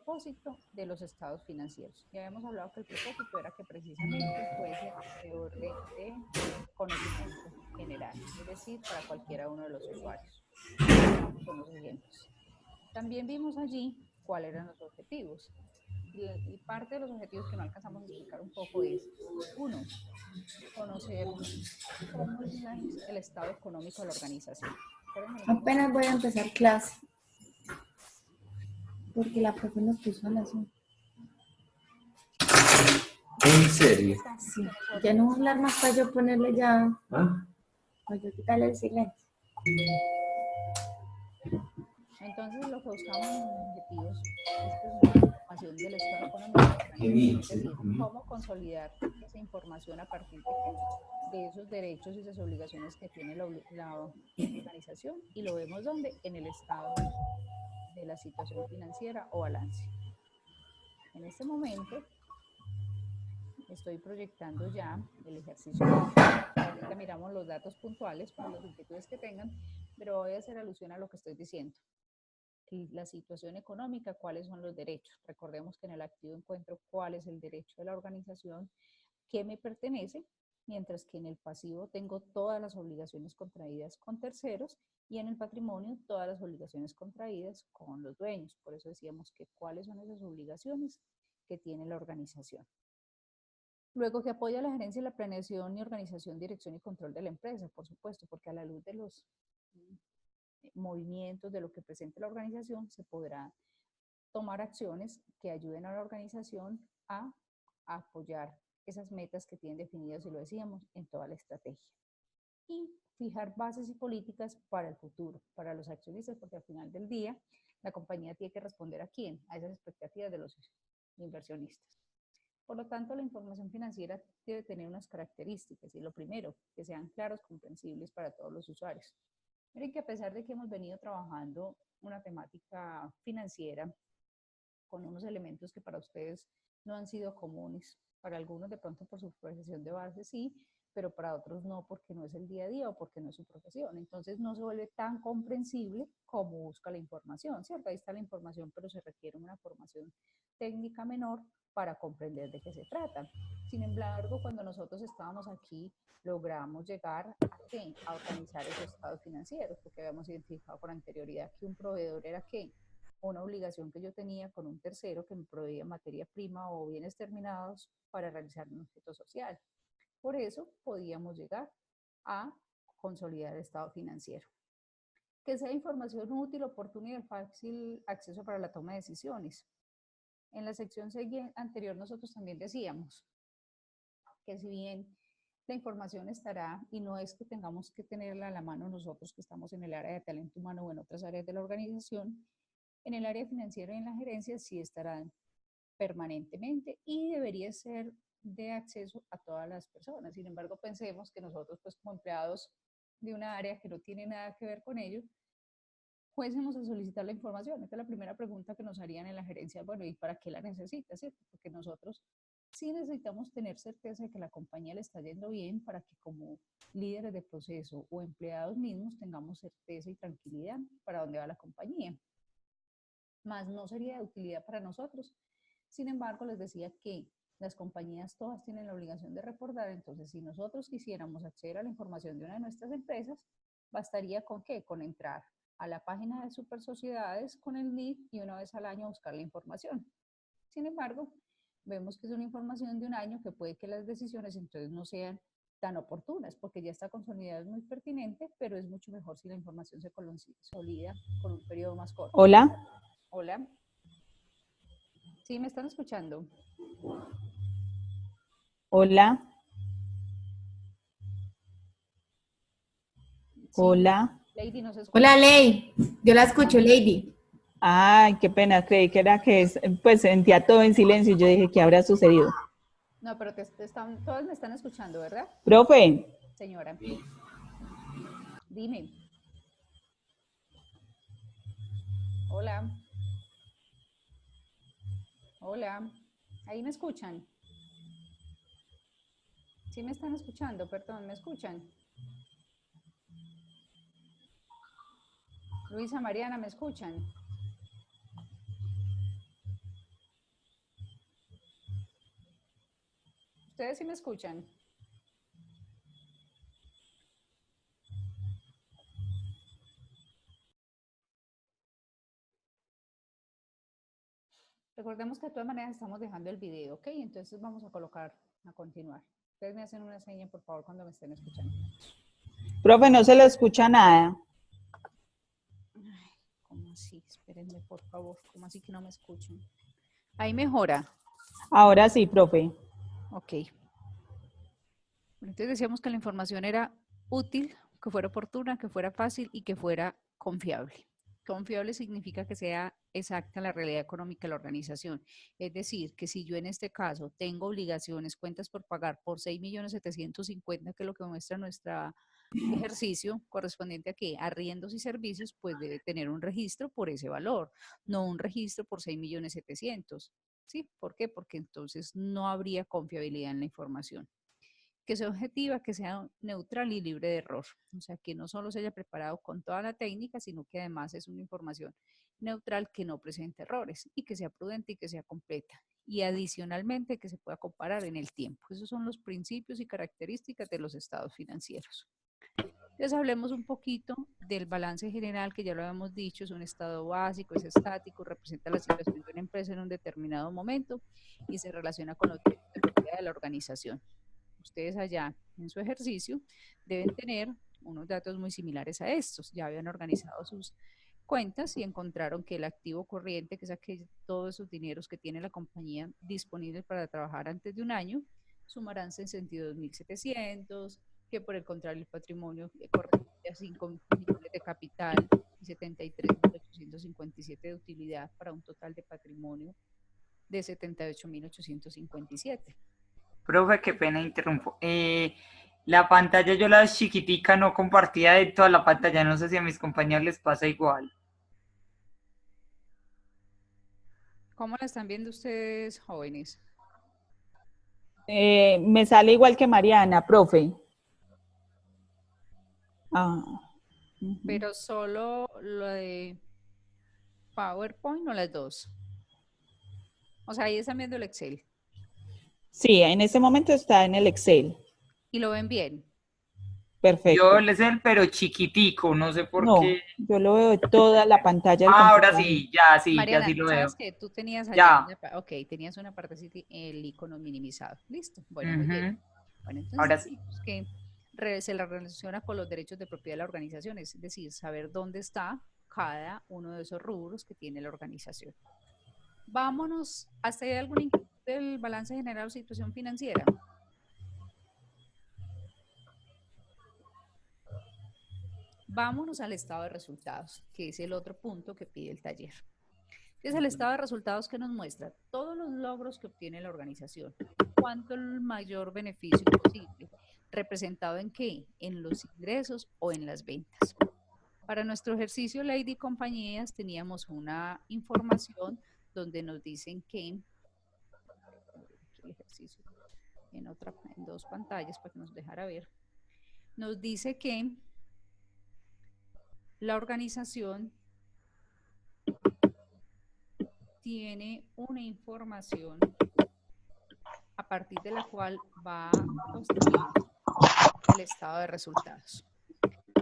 propósito de los estados financieros. Ya habíamos hablado que el propósito era que precisamente fuese de orden de conocimiento general, es decir, para cualquiera uno de los usuarios. Son los ejemplos. También vimos allí cuáles eran los objetivos. Y parte de los objetivos que no alcanzamos a explicar un poco es, uno, conocer cómo es el estado económico de la organización. Apenas voy a empezar clase, porque la profe nos puso a las 1. ¿En serio? Sí. Ya no voy a hablar más para yo ponerle ya, ¿Ah? para yo quitarle el silencio. Entonces, lo que buscamos en los objetivos es presentar información del estado económico de la organización, es decir, cómo consolidar esa información a partir de qué, de esos derechos y esas obligaciones que tiene la organización, y lo vemos ¿dónde? En el estado de la situación financiera o balance. En este momento estoy proyectando ya el ejercicio. Ahorita miramos los datos puntuales para las inquietudes que tengan, pero voy a hacer alusión a lo que estoy diciendo. La situación económica, cuáles son los derechos. Recordemos que en el activo encuentro cuál es el derecho de la organización que me pertenece, mientras que en el pasivo tengo todas las obligaciones contraídas con terceros y en el patrimonio todas las obligaciones contraídas con los dueños. Por eso decíamos que cuáles son esas obligaciones que tiene la organización. Luego, que apoya la gerencia y la planeación y organización, dirección y control de la empresa, por supuesto, porque a la luz de los movimientos de lo que presenta la organización, se podrá tomar acciones que ayuden a la organización a apoyar esas metas que tienen definidas, y lo decíamos, en toda la estrategia. Y fijar bases y políticas para el futuro, para los accionistas, porque al final del día la compañía tiene que responder ¿a quién? A esas expectativas de los inversionistas. Por lo tanto, la información financiera debe tener unas características, y lo primero, que sean claros, comprensibles para todos los usuarios. Miren que a pesar de que hemos venido trabajando una temática financiera con unos elementos que para ustedes no han sido comunes, para algunos de pronto por su profesión de base sí, pero para otros no, porque no es el día a día o porque no es su profesión. Entonces no se vuelve tan comprensible como busca la información, ¿cierto? Ahí está la información, pero se requiere una formación técnica menor para comprender de qué se trata. Sin embargo, cuando nosotros estábamos aquí, logramos llegar a qué? A organizar esos estados financieros, porque habíamos identificado con anterioridad que un proveedor era qué, una obligación que yo tenía con un tercero que me proveía materia prima o bienes terminados para realizar un objeto social. Por eso podíamos llegar a consolidar el estado financiero. Que sea información útil, oportuna y de fácil acceso para la toma de decisiones. En la sección anterior nosotros también decíamos que si bien la información estará, y no es que tengamos que tenerla a la mano nosotros que estamos en el área de talento humano o en otras áreas de la organización, en el área financiera y en la gerencia sí estarán permanentemente y debería ser de acceso a todas las personas. Sin embargo, pensemos que nosotros, pues como empleados de una área que no tiene nada que ver con ello, fuésemos a solicitar la información. Esta es la primera pregunta que nos harían en la gerencia. Bueno, ¿y para qué la necesita? ¿Cierto? Porque nosotros sí necesitamos tener certeza de que la compañía le está yendo bien para que como líderes de proceso o empleados mismos tengamos certeza y tranquilidad para dónde va la compañía. Más no sería de utilidad para nosotros. Sin embargo, les decía que las compañías todas tienen la obligación de reportar. Entonces, si nosotros quisiéramos acceder a la información de una de nuestras empresas, bastaría con ¿qué? Con entrar a la página de Super Sociedades con el NID y una vez al año buscar la información. Sin embargo, vemos que es una información de un año que puede que las decisiones entonces no sean tan oportunas, porque ya está consolidada, es muy pertinente, pero es mucho mejor si la información se consolida con un periodo más corto. Hola. Hola. ¿Sí me están escuchando? Hola. Sí. Hola. Lady, ¿nos escucha? Hola, Ley. Yo la escucho, Lady. Ay, qué pena, creí que era que pues sentía todo en silencio y yo dije, ¿qué habrá sucedido? No, pero todos me están escuchando, ¿verdad? Profe. Señora. Dime. Hola. Hola. ¿Ahí me escuchan? Sí me están escuchando, perdón, ¿me escuchan? Luisa, Mariana, ¿me escuchan? ¿Ustedes sí me escuchan? Recordemos que de todas maneras estamos dejando el video, ¿ok? Entonces vamos a colocar, a continuar. Ustedes me hacen una seña, por favor, cuando me estén escuchando. Profe, no se le escucha nada. Ay, ¿cómo así? Espérenme, por favor. ¿Cómo así que no me escuchan? Ahí mejora. Ahora sí, profe. Ok. Entonces decíamos que la información era útil, que fuera oportuna, que fuera fácil y que fuera confiable. Confiable significa que sea exacta la realidad económica de la organización. Es decir, que si yo en este caso tengo obligaciones, cuentas por pagar por 6.750.000, que es lo que muestra nuestro ejercicio correspondiente a qué, arriendos y servicios, pues debe tener un registro por ese valor, no un registro por 6.700.000. ¿Sí? ¿Por qué? Porque entonces no habría confiabilidad en la información. Que sea objetiva, que sea neutral y libre de error. O sea, que no solo se haya preparado con toda la técnica, sino que además es una información neutral que no presente errores y que sea prudente y que sea completa. Y adicionalmente que se pueda comparar en el tiempo. Esos son los principios y características de los estados financieros. Entonces hablemos un poquito del balance general, que ya lo habíamos dicho, es un estado básico, es estático, representa la situación de una empresa en un determinado momento y se relaciona con los derechos de propiedad de la organización. Ustedes allá en su ejercicio deben tener unos datos muy similares a estos. Ya habían organizado sus cuentas y encontraron que el activo corriente, que es todos esos dineros que tiene la compañía disponibles para trabajar antes de un año, sumarán 62.700, que por el contrario el patrimonio corresponde a 5 millones de capital y 73.857 de utilidad, para un total de patrimonio de 78.857. Profe, qué pena interrumpo. La pantalla yo la chiquitica, no compartía de toda la pantalla. No sé si a mis compañeros les pasa igual. ¿Cómo la están viendo ustedes, jóvenes? Me sale igual que Mariana, profe. Ah, Pero solo lo de PowerPoint o las dos. O sea, ahí están viendo el Excel. sí, en este momento está en el Excel. Y lo ven bien. Yo Perfecto. les el pero chiquitico, no sé por No, qué. yo lo veo de toda la pantalla del Ahora computador. sí, ya Mariana, sí lo veo. ¿sabes qué? Tú tenías allá, Ya. ok, tenías una partecita, el icono minimizado. Listo. Bueno, muy bien. Ujú. Bueno, entonces Ahora sí. decimos que se la relaciona con los derechos de propiedad de la organización, es decir, saber dónde está cada uno de esos rubros que tiene la organización. Vámonos, ¿hasta ahí algún inquietud del balance general o situación financiera? Vámonos al estado de resultados, que es el otro punto que pide el taller. Es el estado de resultados que nos muestra todos los logros que obtiene la organización, cuánto el mayor beneficio posible, representado en qué, en los ingresos o en las ventas. Para nuestro ejercicio Lady y compañías teníamos una información donde nos dicen que, el ejercicio en dos pantallas para que nos dejara ver, nos dice que la organización tiene una información a partir de la cual va a construir el estado de resultados.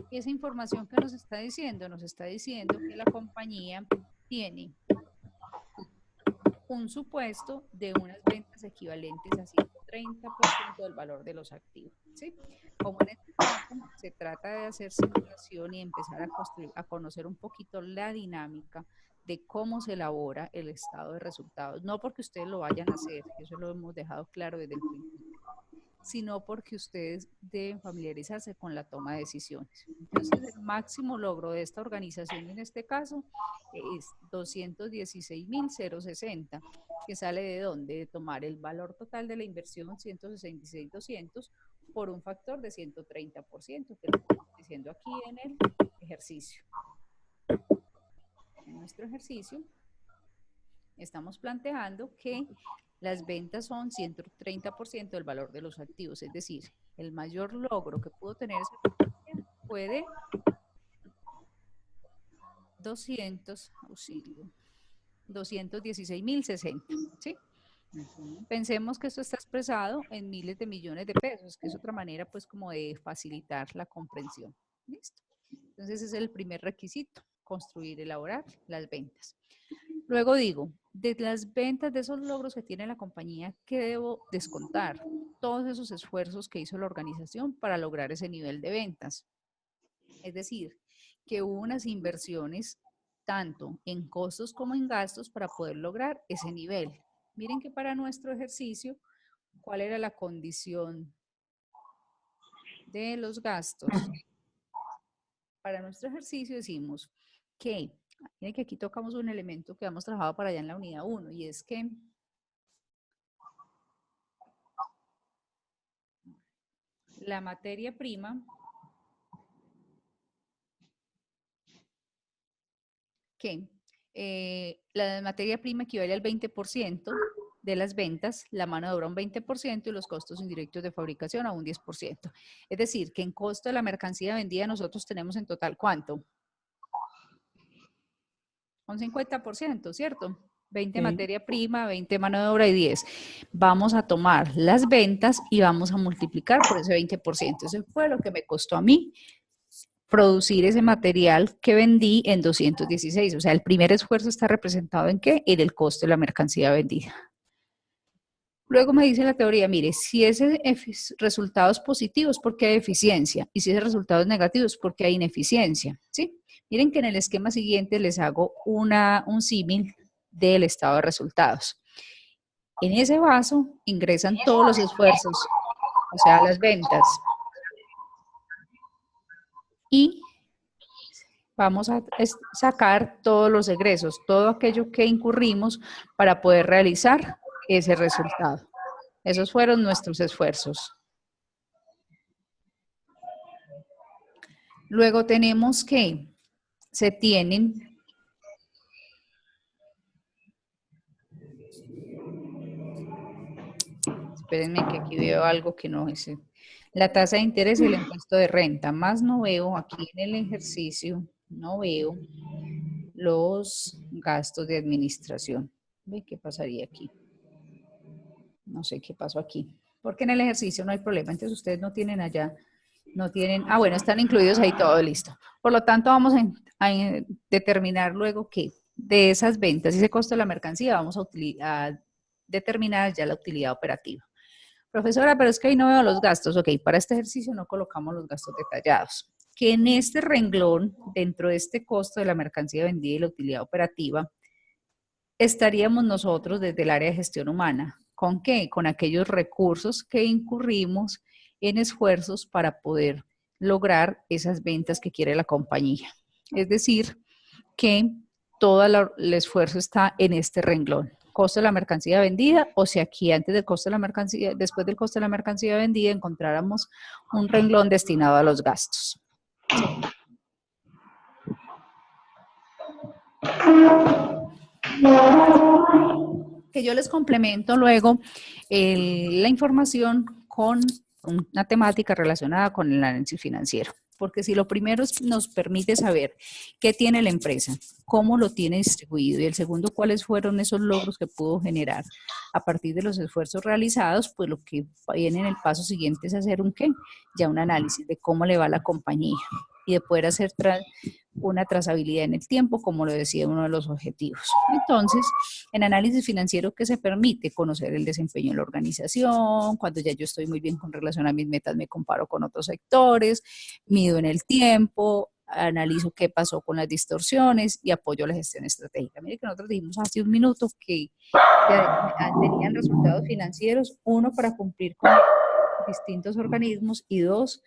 Y esa información que nos está diciendo que la compañía tiene un supuesto de unas ventas equivalentes a 130% del valor de los activos, ¿sí? Como en este caso se trata de hacer simulación y empezar a construir, a conocer un poquito la dinámica de cómo se elabora el estado de resultados, no porque ustedes lo vayan a hacer, eso lo hemos dejado claro desde el principio, sino porque ustedes deben familiarizarse con la toma de decisiones. Entonces, el máximo logro de esta organización en este caso es 216.060, que sale de dónde? De tomar el valor total de la inversión, 166.200, por un factor de 130%, que lo estamos diciendo aquí en el ejercicio. En nuestro ejercicio estamos planteando que las ventas son 130% del valor de los activos, es decir, el mayor logro que pudo tener esa compañía fue de 216.060, ¿sí? Pensemos que esto está expresado en miles de millones de pesos, que es otra manera pues como de facilitar la comprensión. ¿Listo? Entonces ese es el primer requisito, construir, elaborar las ventas. Luego digo, de las ventas, de esos logros que tiene la compañía, ¿qué debo descontar? Todos esos esfuerzos que hizo la organización para lograr ese nivel de ventas. Es decir, que hubo unas inversiones tanto en costos como en gastos para poder lograr ese nivel. Miren que para nuestro ejercicio, ¿cuál era la condición de los gastos? Para nuestro ejercicio decimos que, miren que aquí tocamos un elemento que hemos trabajado para allá en la unidad 1, y es que la materia prima la materia prima equivale al 20% de las ventas, la mano de obra un 20% y los costos indirectos de fabricación a un 10%. Es decir, que en costo de la mercancía vendida nosotros tenemos en total, ¿cuánto? Un 50%, ¿cierto? 20 materia prima, 20 mano de obra y 10. Vamos a tomar las ventas y vamos a multiplicar por ese 20%. Eso fue lo que me costó a mí producir ese material que vendí en 216. O sea, el primer esfuerzo está representado ¿en qué? En el costo de la mercancía vendida. Luego me dice la teoría, mire, si ese resultado es positivo es porque hay eficiencia, y si ese resultado es negativo es porque hay ineficiencia, ¿sí? Miren que en el esquema siguiente les hago un símil del estado de resultados. En ese vaso ingresan todos los esfuerzos, o sea, las ventas. Y vamos a sacar todos los egresos, todo aquello que incurrimos para poder realizar ese resultado. Esos fueron nuestros esfuerzos. Luego tenemos que se tienen espérenme que aquí veo algo que no es la tasa de interés y el impuesto de renta, más no veo aquí en el ejercicio, no veo los gastos de administración. ¿Ve qué pasaría aquí? No sé qué pasó aquí, porque en el ejercicio no hay problema, entonces ustedes no tienen allá, no tienen, bueno, están incluidos ahí todo, listo. Por lo tanto, vamos a determinar luego que de esas ventas y ese costo de la mercancía vamos a determinar ya la utilidad operativa. Profesora, pero es que ahí no veo los gastos. Ok, para este ejercicio no colocamos los gastos detallados. Que en este renglón, dentro de este costo de la mercancía vendida y la utilidad operativa, estaríamos nosotros desde el área de gestión humana. ¿Con qué? Con aquellos recursos que incurrimos en esfuerzos para poder lograr esas ventas que quiere la compañía. Es decir, que todo el esfuerzo está en este renglón. Costo de la mercancía vendida, o si aquí antes del costo de la mercancía, después del costo de la mercancía vendida, encontráramos un renglón destinado a los gastos. Que yo les complemento luego la información con una temática relacionada con el análisis financiero. Porque si lo primero nos permite saber qué tiene la empresa, cómo lo tiene distribuido, y el segundo, cuáles fueron esos logros que pudo generar a partir de los esfuerzos realizados, pues lo que viene en el paso siguiente es hacer ya un análisis de cómo le va a la compañía y de poder hacer una trazabilidad en el tiempo, como lo decía uno de los objetivos. Entonces, en análisis financiero, ¿qué se permite? Conocer el desempeño de la organización, cuando ya yo estoy muy bien con relación a mis metas, me comparo con otros sectores, mido en el tiempo, analizo qué pasó con las distorsiones y apoyo la gestión estratégica. Mire que nosotros dijimos hace un minuto que tenían resultados financieros, uno para cumplir con distintos organismos y dos,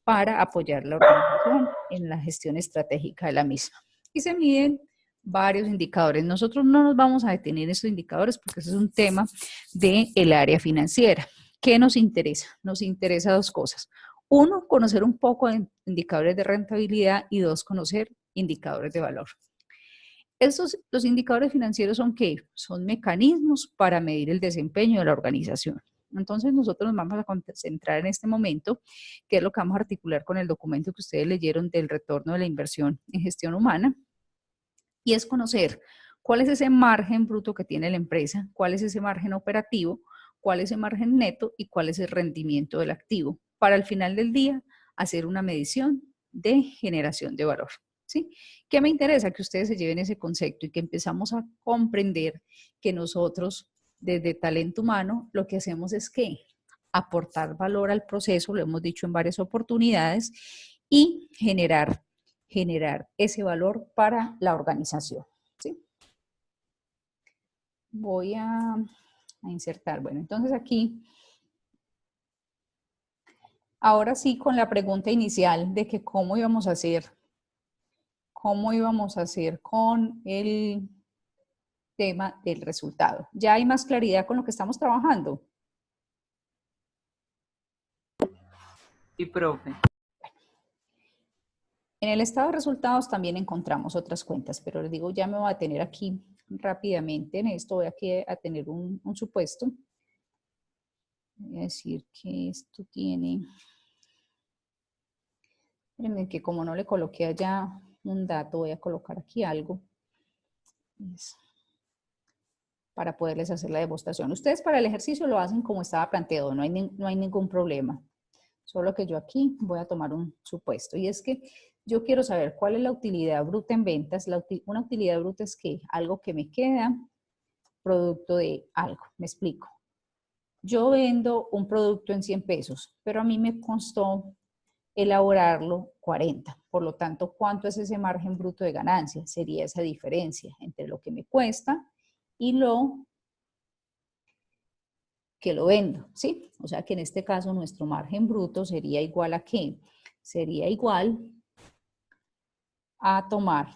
para apoyar la organización en la gestión estratégica de la misma. Y se miden varios indicadores. Nosotros no nos vamos a detener en estos indicadores porque ese es un tema del área financiera. ¿Qué nos interesa? Nos interesa dos cosas. Uno, conocer un poco de indicadores de rentabilidad y dos, conocer indicadores de valor. Los indicadores financieros son ¿qué? Son mecanismos para medir el desempeño de la organización. Entonces nosotros nos vamos a concentrar en este momento, que es lo que vamos a articular con el documento que ustedes leyeron del retorno de la inversión en gestión humana, y es conocer ¿Cuál es ese margen bruto que tiene la empresa? ¿Cuál es ese margen operativo? ¿Cuál es el margen neto? ¿Y cuál es el rendimiento del activo? Para al final del día hacer una medición de generación de valor. ¿Sí? ¿Qué me interesa? Que ustedes se lleven ese concepto y que empezamos a comprender que nosotros, desde talento humano, lo que hacemos es que aportar valor al proceso, lo hemos dicho en varias oportunidades, y generar ese valor para la organización. ¿Sí? Voy a insertar, bueno, entonces aquí, ahora sí con la pregunta inicial de que cómo íbamos a hacer con el tema del resultado. ¿Ya hay más claridad con lo que estamos trabajando? Sí, profe. En el estado de resultados también encontramos otras cuentas, pero les digo, ya me voy a tener aquí rápidamente en esto, voy aquí a tener un supuesto. Voy a decir que esto tiene, espérenme que como no le coloqué allá un dato, voy a colocar aquí algo para poderles hacer la demostración. Ustedes para el ejercicio lo hacen como estaba planteado, no hay ningún problema. Solo que yo aquí voy a tomar un supuesto, y es que yo quiero saber cuál es la utilidad bruta en ventas. Una utilidad bruta es que algo que me queda producto de algo. Me explico. Yo vendo un producto en 100 pesos, pero a mí me costó elaborarlo 40. Por lo tanto, ¿cuánto es ese margen bruto de ganancia? Sería esa diferencia entre lo que me cuesta y lo que lo vendo, ¿sí? O sea que en este caso nuestro margen bruto sería igual a ¿qué? Sería igual a tomar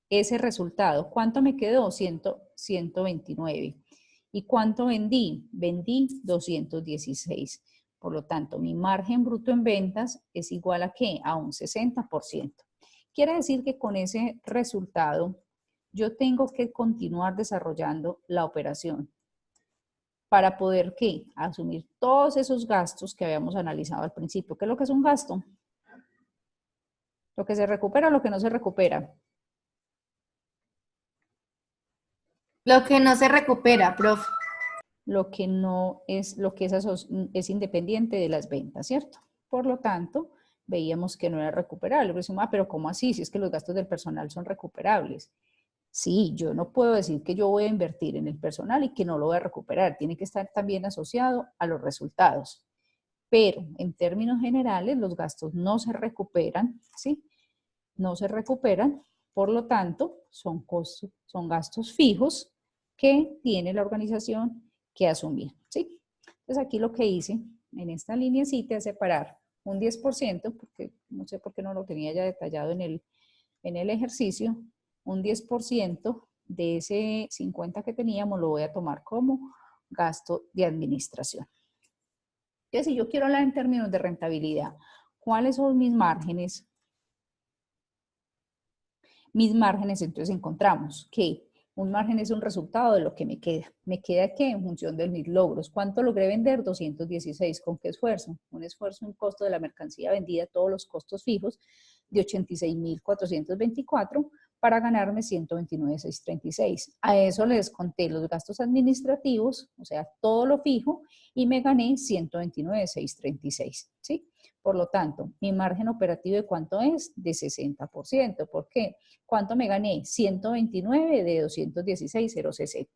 ese resultado. ¿Cuánto me quedó? 129. ¿Y cuánto vendí? Vendí 216. Por lo tanto, mi margen bruto en ventas es igual a ¿qué? A un 60%. Quiere decir que con ese resultado yo tengo que continuar desarrollando la operación para poder ¿qué? Asumir todos esos gastos que habíamos analizado al principio. ¿Qué es lo que es un gasto? Lo que se recupera o lo que no se recupera. Lo que no se recupera, profe. Lo que es independiente de las ventas, ¿cierto? Por lo tanto, veíamos que no era recuperable. Pero decimos, pero ¿cómo así? Si es que los gastos del personal son recuperables. Sí, yo no puedo decir que yo voy a invertir en el personal y que no lo voy a recuperar. Tiene que estar también asociado a los resultados. Pero en términos generales, los gastos no se recuperan, ¿sí? No se recuperan, por lo tanto, son gastos fijos que tiene la organización que asumir, ¿sí? Entonces aquí lo que hice en esta lineacita es separar un 10%, porque no sé por qué no lo tenía ya detallado en el ejercicio, un 10% de ese 50 que teníamos lo voy a tomar como gasto de administración. Entonces, si yo quiero hablar en términos de rentabilidad, ¿cuáles son mis márgenes? Mis márgenes, entonces encontramos que un margen es un resultado de lo que me queda. ¿Me queda qué? En función de mis logros. ¿Cuánto logré vender? 216. ¿Con qué esfuerzo? Un esfuerzo, un costo de la mercancía vendida, todos los costos fijos, de 86.424 para ganarme 129.636. A eso le desconté los gastos administrativos, o sea, todo lo fijo, y me gané 129.636, ¿sí? Por lo tanto, mi margen operativo ¿de cuánto es? De 60%. ¿Por qué? ¿Cuánto me gané? 129 de 216.060.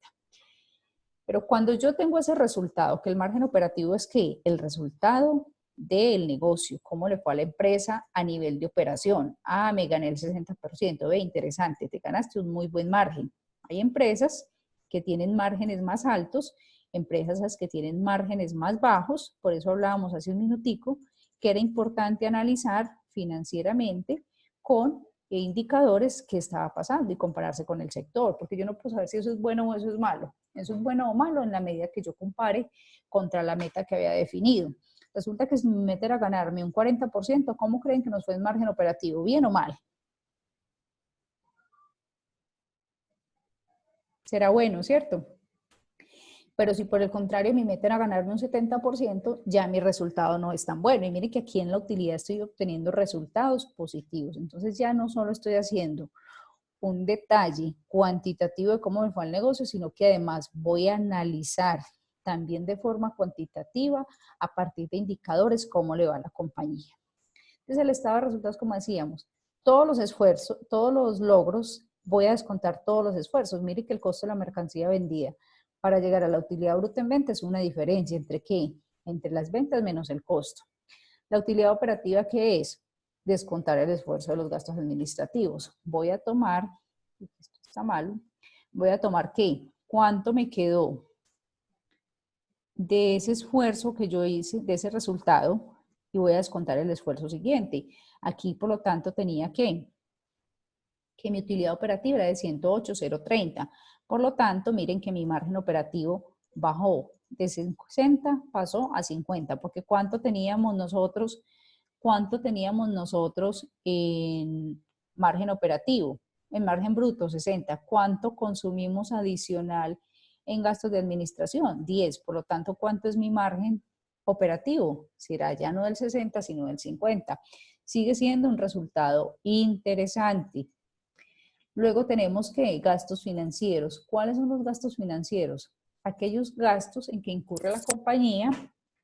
Pero cuando yo tengo ese resultado, que el margen operativo es ¿qué? El resultado del negocio, cómo le fue a la empresa a nivel de operación. Ah, me gané el 60%. Ve, interesante, te ganaste un muy buen margen. Hay empresas que tienen márgenes más altos, empresas que tienen márgenes más bajos, por eso hablábamos hace un minutico, que era importante analizar financieramente con indicadores que estaba pasando y compararse con el sector, porque yo no puedo saber si eso es bueno o eso es malo. Eso es bueno o malo en la medida que yo compare contra la meta que había definido. Resulta que si mi meta era ganarme un 40%, ¿cómo creen que nos fue en margen operativo? ¿Bien o mal? Será bueno, ¿cierto? Pero si por el contrario mi meta era ganarme un 70%, ya mi resultado no es tan bueno. Y miren que aquí en la utilidad estoy obteniendo resultados positivos. Entonces ya no solo estoy haciendo un detalle cuantitativo de cómo me fue el negocio, sino que además voy a analizar también de forma cuantitativa a partir de indicadores cómo le va a la compañía. Entonces el estado de resultados, como decíamos, todos los esfuerzos, todos los logros, voy a descontar todos los esfuerzos. Mire que el costo de la mercancía vendida para llegar a la utilidad bruta en venta es una diferencia entre ¿qué? Entre las ventas menos el costo. La utilidad operativa, ¿qué es? Descontar el esfuerzo de los gastos administrativos. Voy a tomar, esto está malo, voy a tomar ¿qué? ¿Cuánto me quedó de ese esfuerzo que yo hice, de ese resultado? Y voy a descontar el esfuerzo siguiente. Aquí, por lo tanto, tenía que mi utilidad operativa era de 108,030. Por lo tanto, miren que mi margen operativo bajó de 60, pasó a 50, porque ¿cuánto teníamos nosotros en margen operativo? En margen bruto, 60. ¿Cuánto consumimos adicional en gastos de administración? 10. Por lo tanto, ¿cuánto es mi margen operativo? Será ya no del 60, sino del 50. Sigue siendo un resultado interesante. Luego tenemos que gastos financieros. ¿Cuáles son los gastos financieros? Aquellos gastos en que incurre la compañía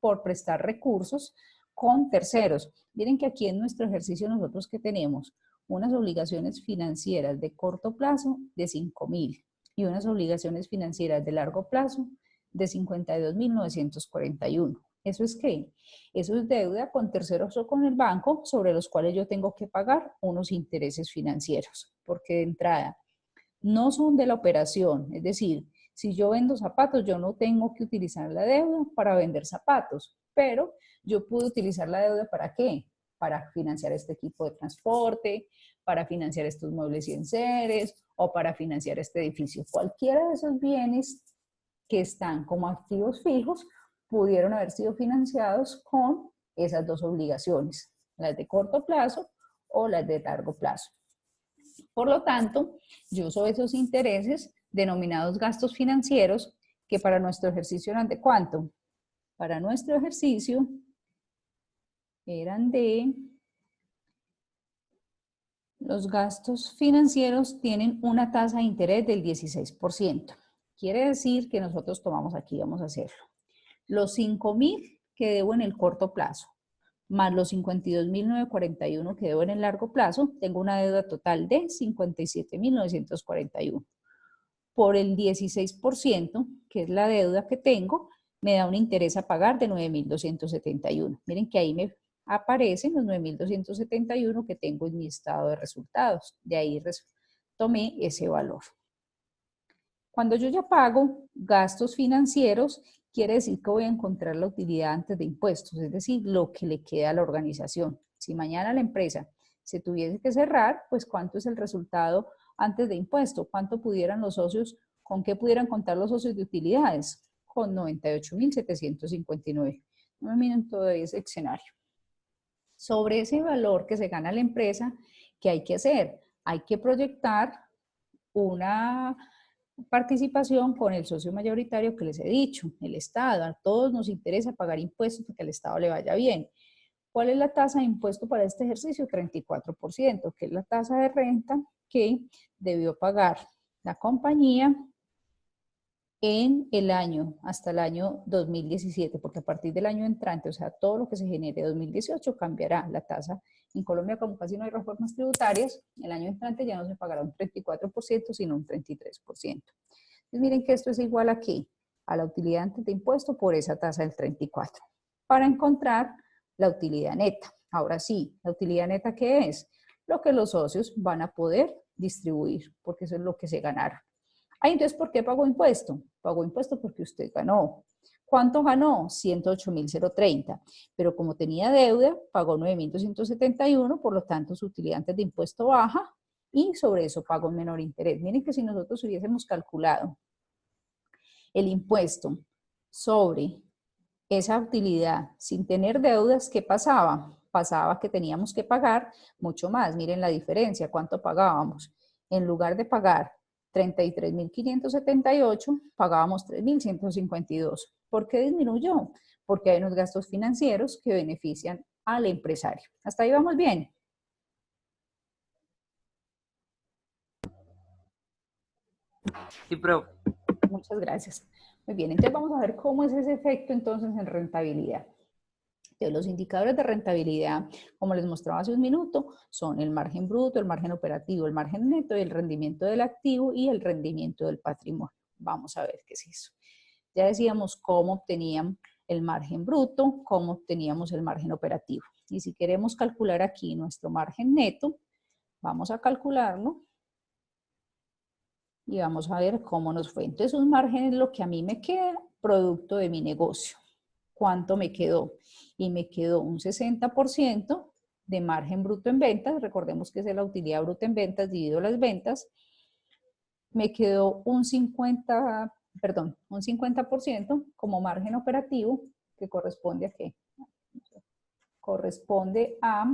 por prestar recursos con terceros. Miren que aquí en nuestro ejercicio nosotros que tenemos unas obligaciones financieras de corto plazo de 5.000 y unas obligaciones financieras de largo plazo de 52.941. ¿Eso es qué? Eso es deuda con terceros o con el banco sobre los cuales yo tengo que pagar unos intereses financieros, porque de entrada no son de la operación, es decir, si yo vendo zapatos, yo no tengo que utilizar la deuda para vender zapatos, pero yo puedo utilizar la deuda ¿para qué? Para financiar este equipo de transporte, para financiar estos muebles y enseres o para financiar este edificio. Cualquiera de esos bienes que están como activos fijos pudieron haber sido financiados con esas dos obligaciones, las de corto plazo o las de largo plazo. Por lo tanto, yo uso esos intereses denominados gastos financieros que para nuestro ejercicio eran de ¿cuánto? Para nuestro ejercicio eran de, los gastos financieros tienen una tasa de interés del 16%. Quiere decir que nosotros tomamos aquí, vamos a hacerlo, los 5.000 que debo en el corto plazo, más los 52.941 que debo en el largo plazo, tengo una deuda total de 57.941. Por el 16%, que es la deuda que tengo, me da un interés a pagar de 9.271. Miren que ahí me aparecen los 9.271 que tengo en mi estado de resultados. De ahí tomé ese valor. Cuando yo ya pago gastos financieros, quiere decir que voy a encontrar la utilidad antes de impuestos, es decir, lo que le queda a la organización. Si mañana la empresa se tuviese que cerrar, pues ¿cuánto es el resultado antes de impuesto? ¿Cuánto pudieran los socios, con qué pudieran contar los socios de utilidades? Con 98.759. No me miren todo ese escenario. Sobre ese valor que se gana la empresa, ¿qué hay que hacer? Hay que proyectar una participación con el socio mayoritario que les he dicho, el Estado. A todos nos interesa pagar impuestos para que al Estado le vaya bien. ¿Cuál es la tasa de impuesto para este ejercicio? 34%, que es la tasa de renta que debió pagar la compañía en el año, hasta el año 2017, porque a partir del año entrante, o sea, todo lo que se genere en 2018 cambiará la tasa. En Colombia, como casi no hay reformas tributarias, el año entrante ya no se pagará un 34%, sino un 33%. Entonces, miren que esto es igual a ¿qué? A la utilidad antes de impuesto por esa tasa del 34%. Para encontrar la utilidad neta. Ahora sí, ¿la utilidad neta qué es? Lo que los socios van a poder distribuir, porque eso es lo que se ganaron. Entonces, ¿por qué pagó impuesto? Pagó impuesto porque usted ganó. ¿Cuánto ganó? 108.030. Pero como tenía deuda, pagó 9.271, por lo tanto, su utilidad antes de impuesto baja y sobre eso pagó un menor interés. Miren que si nosotros hubiésemos calculado el impuesto sobre esa utilidad sin tener deudas, ¿qué pasaba? Pasaba que teníamos que pagar mucho más. Miren la diferencia, ¿cuánto pagábamos? En lugar de pagar 33.578, pagábamos 3.152. ¿Por qué disminuyó? Porque hay unos gastos financieros que benefician al empresario. ¿Hasta ahí vamos bien? Sí, pero Muchas gracias. Muy bien, entonces vamos a ver cómo es ese efecto entonces en rentabilidad. Entonces, los indicadores de rentabilidad, como les mostraba hace un minuto, son el margen bruto, el margen operativo, el margen neto, y el rendimiento del activo y el rendimiento del patrimonio. Vamos a ver qué es eso. Ya decíamos cómo obteníamos el margen bruto, cómo obteníamos el margen operativo. Y si queremos calcular aquí nuestro margen neto, vamos a calcularlo y vamos a ver cómo nos fue. Entonces, un margen es lo que a mí me queda producto de mi negocio. ¿Cuánto me quedó? Y me quedó un 60% de margen bruto en ventas. Recordemos que es la utilidad bruta en ventas dividido las ventas. Me quedó un 50% como margen operativo, que corresponde a qué? Corresponde a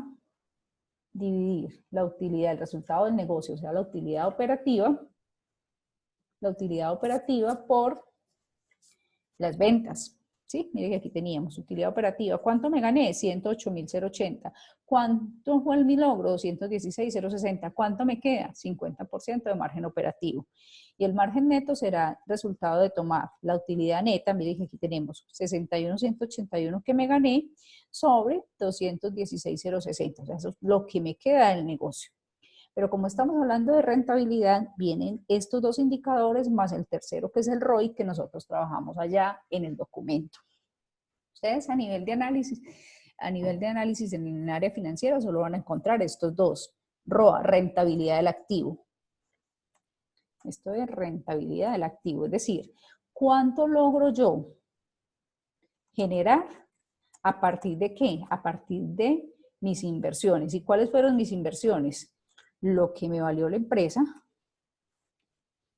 dividir la utilidad, el resultado del negocio, o sea, la utilidad operativa por las ventas. ¿Sí? Mire que aquí teníamos utilidad operativa. ¿Cuánto me gané? 108.080. ¿Cuánto fue mi logro? 216.060. ¿Cuánto me queda? 50% de margen operativo. Y el margen neto será resultado de tomar la utilidad neta. Mire que aquí tenemos 61.181 que me gané sobre 216.060. O sea, eso es lo que me queda del negocio. Pero como estamos hablando de rentabilidad, vienen estos dos indicadores más el tercero, que es el ROI, que nosotros trabajamos allá en el documento. Ustedes a nivel de análisis en el área financiera solo van a encontrar estos dos. ROA, rentabilidad del activo. Esto es rentabilidad del activo, es decir, ¿cuánto logro yo generar a partir de qué? A partir de mis inversiones. ¿Y cuáles fueron mis inversiones? Lo que me valió la empresa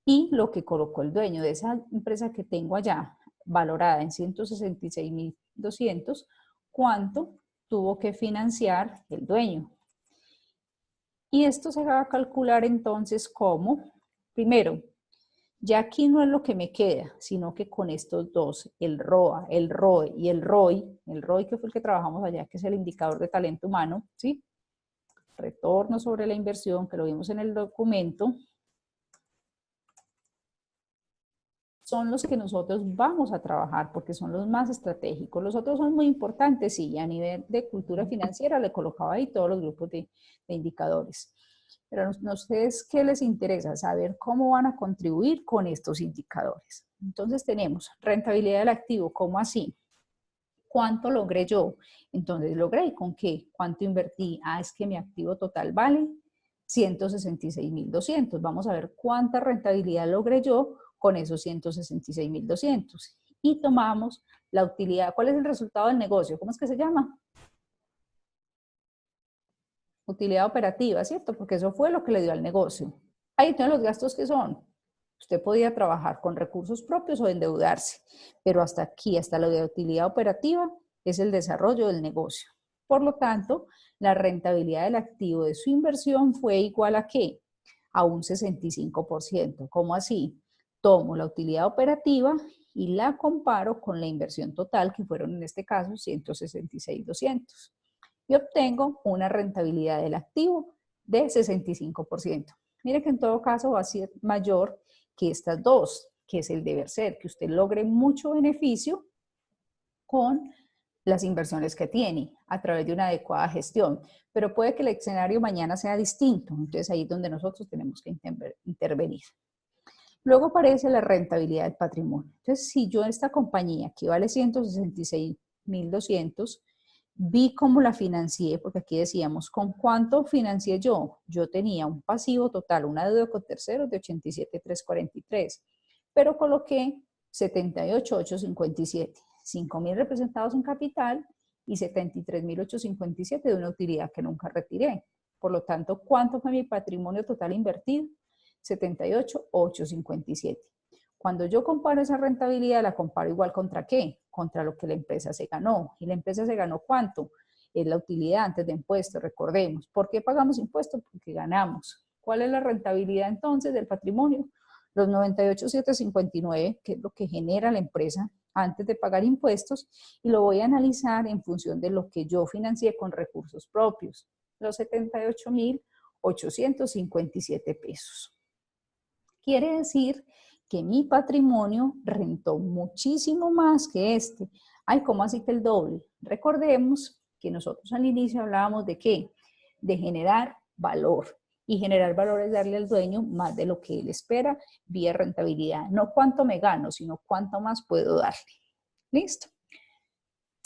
y lo que colocó el dueño de esa empresa que tengo allá, valorada en 166.200, cuánto tuvo que financiar el dueño. Y esto se va a calcular entonces como, primero, ya aquí no es lo que me queda, sino que con estos dos, el ROA, el ROE y el ROI que fue el que trabajamos allá, que es el indicador de talento humano, ¿sí? Retorno sobre la inversión, que lo vimos en el documento, son los que nosotros vamos a trabajar porque son los más estratégicos. Los otros son muy importantes, sí, a nivel de cultura financiera le colocaba ahí todos los grupos de indicadores. Pero a ustedes, ¿qué les interesa? Saber cómo van a contribuir con estos indicadores. Entonces tenemos rentabilidad del activo, ¿cómo así? ¿Cuánto logré yo? Entonces, ¿logré? ¿Y con qué? ¿Cuánto invertí? Ah, es que mi activo total vale 166.200. Vamos a ver cuánta rentabilidad logré yo con esos 166.200. Y tomamos la utilidad. ¿Cuál es el resultado del negocio? ¿Cómo es que se llama? Utilidad operativa, ¿cierto? Porque eso fue lo que le dio al negocio. Ahí entonces los gastos que son. Usted podía trabajar con recursos propios o endeudarse, pero hasta aquí, hasta lo de utilidad operativa, es el desarrollo del negocio. Por lo tanto, la rentabilidad del activo de su inversión fue igual a ¿qué? A un 65%. ¿Cómo así? Tomo la utilidad operativa y la comparo con la inversión total, que fueron en este caso 166.200. Y obtengo una rentabilidad del activo de 65%. Mire que en todo caso va a ser mayor que estas dos, que es el deber ser, que usted logre mucho beneficio con las inversiones que tiene a través de una adecuada gestión, pero puede que el escenario mañana sea distinto, entonces ahí es donde nosotros tenemos que intervenir. Luego aparece la rentabilidad del patrimonio. Entonces, si yo en esta compañía que vale 166.200, vi cómo la financié, porque aquí decíamos, ¿con cuánto financié yo? Yo tenía un pasivo total, una deuda con terceros de 87.343, pero coloqué 78.857, 5.000 representados en capital y 73.857 de una utilidad que nunca retiré. Por lo tanto, ¿cuánto fue mi patrimonio total invertido? 78.857. Cuando yo comparo esa rentabilidad, la comparo igual contra ¿qué? Contra lo que la empresa se ganó. ¿Y la empresa se ganó cuánto? Es la utilidad antes de impuestos, recordemos. ¿Por qué pagamos impuestos? Porque ganamos. ¿Cuál es la rentabilidad entonces del patrimonio? Los 98.759, que es lo que genera la empresa antes de pagar impuestos, y lo voy a analizar en función de lo que yo financié con recursos propios. Los 78.857 pesos. Quiere decir que mi patrimonio rentó muchísimo más que este. Ay, ¿cómo así que el doble? Recordemos que nosotros al inicio hablábamos de ¿qué? De generar valor. Y generar valor es darle al dueño más de lo que él espera vía rentabilidad. No cuánto me gano, sino cuánto más puedo darle. ¿Listo?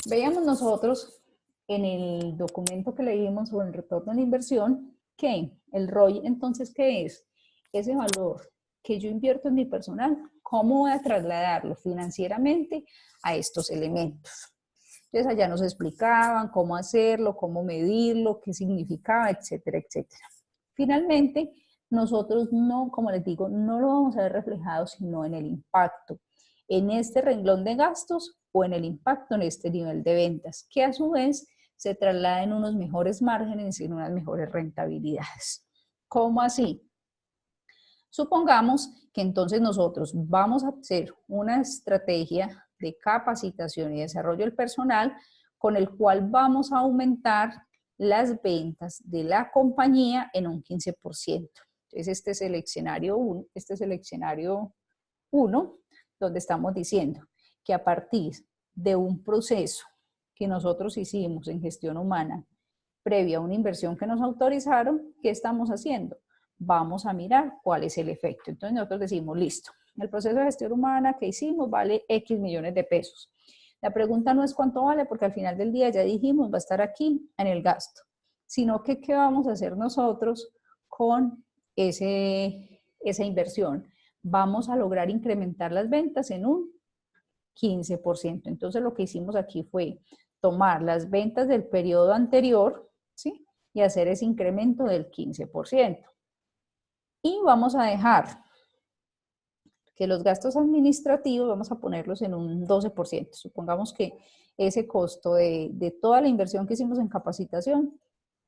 Veamos nosotros en el documento que leímos sobre el retorno de la inversión que el ROI, entonces, ¿qué es? Ese valor que yo invierto en mi personal, ¿cómo voy a trasladarlo financieramente a estos elementos? Entonces allá nos explicaban cómo hacerlo, cómo medirlo, qué significaba, etcétera, etcétera. Finalmente, nosotros no, como les digo, no lo vamos a ver reflejado, sino en el impacto, en este renglón de gastos o en el impacto en este nivel de ventas, que a su vez se traslada en unos mejores márgenes y en unas mejores rentabilidades. ¿Cómo así? Supongamos que entonces nosotros vamos a hacer una estrategia de capacitación y desarrollo del personal con el cual vamos a aumentar las ventas de la compañía en un 15%. Entonces este es el escenario 1, donde estamos diciendo que a partir de un proceso que nosotros hicimos en gestión humana previa a una inversión que nos autorizaron, ¿qué estamos haciendo? Vamos a mirar cuál es el efecto. Entonces nosotros decimos, listo, el proceso de gestión humana que hicimos vale X millones de pesos. La pregunta no es cuánto vale, porque al final del día ya dijimos, va a estar aquí en el gasto, sino que qué vamos a hacer nosotros con esa inversión. Vamos a lograr incrementar las ventas en un 15%. Entonces lo que hicimos aquí fue tomar las ventas del periodo anterior, ¿sí? Y hacer ese incremento del 15%. Y vamos a dejar que los gastos administrativos, vamos a ponerlos en un 12%. Supongamos que ese costo de toda la inversión que hicimos en capacitación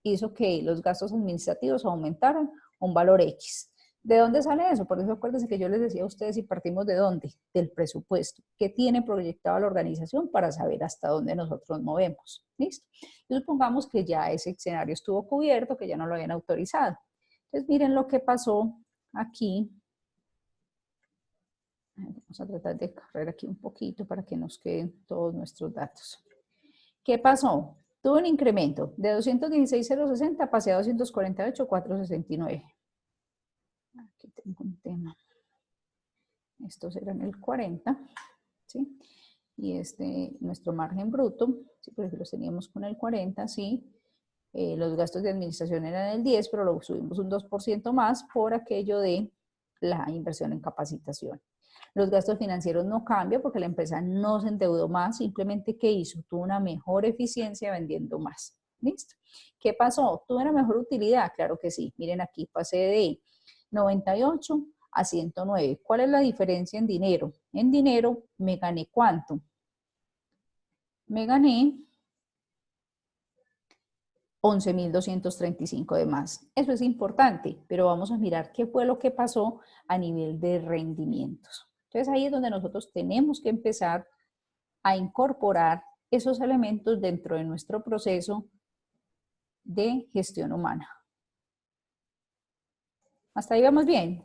hizo que los gastos administrativos aumentaran un valor X. ¿De dónde sale eso? Por eso acuérdense que yo les decía a ustedes si partimos de dónde, del presupuesto, que tiene proyectado la organización para saber hasta dónde nosotros movemos. ¿Listo? Entonces supongamos que ya ese escenario estuvo cubierto, que ya no lo habían autorizado. Entonces miren lo que pasó aquí. Vamos a tratar de correr aquí un poquito para que nos queden todos nuestros datos. ¿Qué pasó? Tuve un incremento de 216,060, pasé a 248,469. Aquí tengo un tema. Estos eran el 40, ¿sí? Y nuestro margen bruto, sí, por ejemplo, los teníamos con el 40, sí. Los gastos de administración eran el 10, pero lo subimos un 2% más por aquello de la inversión en capacitación. Los gastos financieros no cambian porque la empresa no se endeudó más, simplemente ¿qué hizo? Tuvo una mejor eficiencia vendiendo más. ¿Listo? ¿Qué pasó? ¿Tuve una mejor utilidad? Claro que sí. Miren aquí, pasé de 98 a 109. ¿Cuál es la diferencia en dinero? En dinero me gané ¿cuánto? Me gané 11,235 de más. Eso es importante, pero vamos a mirar qué fue lo que pasó a nivel de rendimientos. Entonces ahí es donde nosotros tenemos que empezar a incorporar esos elementos dentro de nuestro proceso de gestión humana. ¿Hasta ahí vamos bien?